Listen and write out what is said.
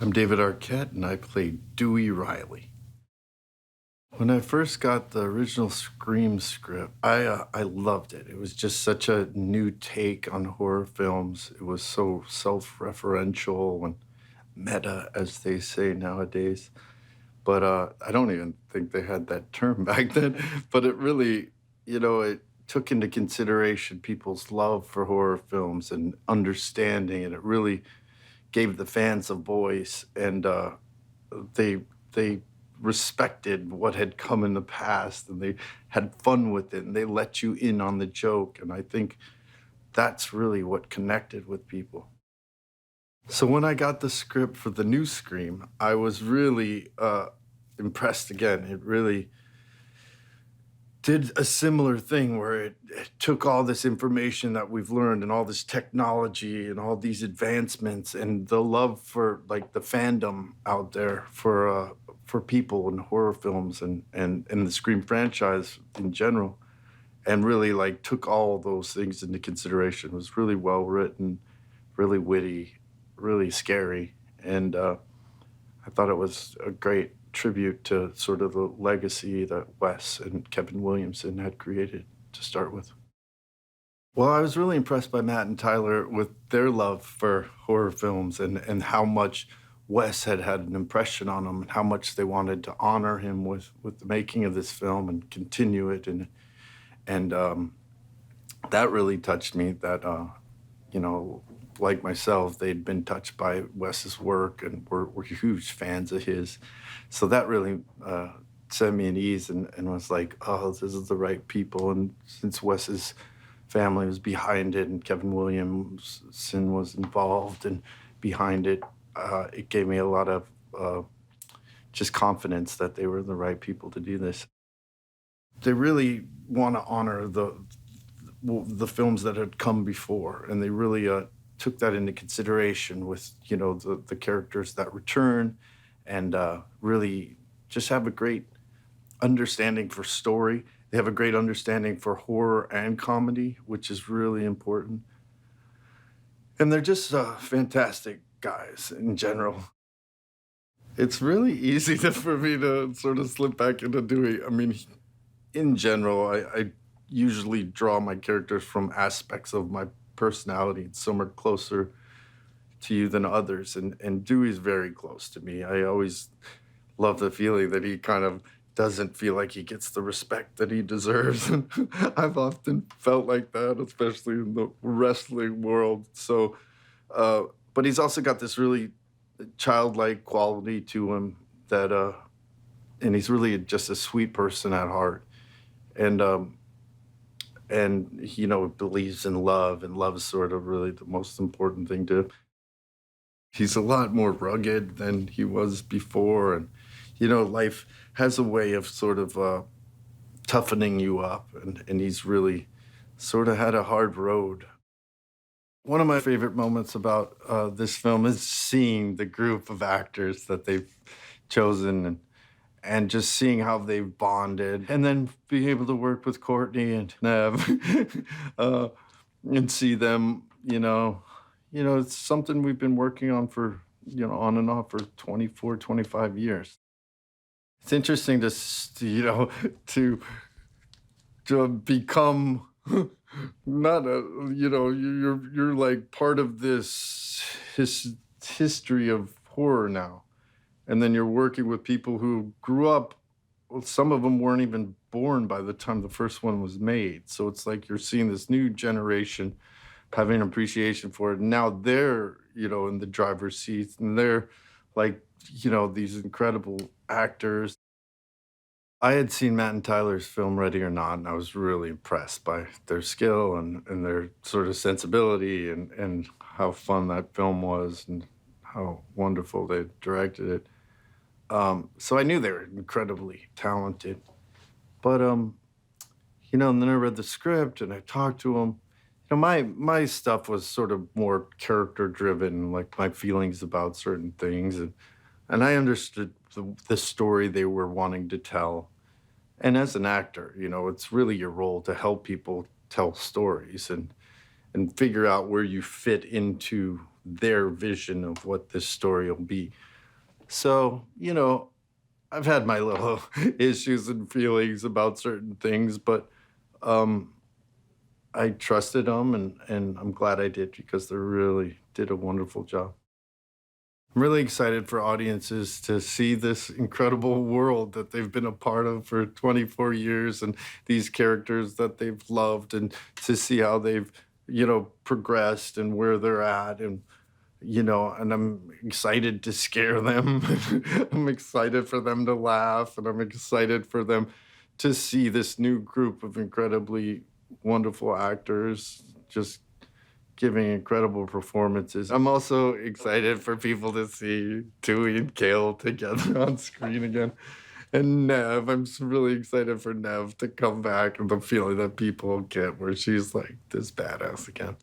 I'm David Arquette, and I play Dewey Riley. When I first got the original Scream script, I loved it. It was just such a new take on horror films. It was so self-referential and meta, as they say nowadays. But I don't even think they had that term back then. But it really, it took into consideration people's love for horror films and understanding, and it really gave the fans a voice, and they respected what had come in the past, and they had fun with it, and they let you in on the joke, and I think that's really what connected with people. So when I got the script for the new Scream, I was really impressed again. It really did a similar thing where it took all this information that we've learned and all this technology and all these advancements and the love for like the fandom out there for people in horror films and the Scream franchise in general, and really like took all those things into consideration. It was really well written, really witty, really scary, and I thought it was a great tribute to sort of the legacy that Wes and Kevin Williamson had created to start with. Well, I was really impressed by Matt and Tyler with their love for horror films and how much Wes had an impression on them and how much they wanted to honor him with the making of this film and continue it. And that really touched me that, like myself, they'd been touched by Wes's work and were huge fans of his. So that really set me at ease and was like, oh, this is the right people. And since Wes's family was behind it and Kevin Williamson was involved and behind it, it gave me a lot of just confidence that they were the right people to do this. They really want to honor the films that had come before, and they really took that into consideration with, the characters that return, and really just have a great understanding for story. They have a great understanding for horror and comedy, which is really important. And they're just fantastic guys in general. It's really easy for me to sort of slip back into Dewey. I mean, in general, I usually draw my characters from aspects of my personality, and some are closer to you than others. And Dewey's very close to me. I always love the feeling that he kind of doesn't feel like he gets the respect that he deserves. And I've often felt like that, especially in the wrestling world. So, but he's also got this really childlike quality to him that, and he's really just a sweet person at heart. And believes in love, and love is sort of really the most important thing to him. He's a lot more rugged than he was before, and life has a way of sort of toughening you up, and he's really sort of had a hard road. One of my favorite moments about this film is seeing the group of actors that they've chosen, and just seeing how they've bonded, and then being able to work with Courteney and Neve and see them, it's something we've been working on for, on and off for 24, 25 years. It's interesting to become not you're like part of this history of horror now. And then you're working with people who grew up, well, some of them weren't even born by the time the first one was made. So it's like you're seeing this new generation having an appreciation for it. And now they're, in the driver's seats, and they're like, these incredible actors. I had seen Matt and Tyler's film Ready or Not, and I was really impressed by their skill and their sort of sensibility and how fun that film was and how wonderful they directed it. So I knew they were incredibly talented. But, and then I read the script and I talked to them. My stuff was sort of more character-driven, like my feelings about certain things. And I understood the story they were wanting to tell. And as an actor, it's really your role to help people tell stories and figure out where you fit into their vision of what this story will be. So, I've had my little issues and feelings about certain things, but um, I trusted them, and I'm glad I did because they really did a wonderful job. I'm really excited for audiences to see this incredible world that they've been a part of for 24 years and these characters that they've loved, and to see how they've, progressed and where they're at. And I'm excited to scare them. I'm excited for them to laugh, and I'm excited for them to see this new group of incredibly wonderful actors just giving incredible performances. I'm also excited for people to see Dewey and Kale together on screen again. And Neve, really excited for Neve to come back, and the feeling that people get where she's like this badass again.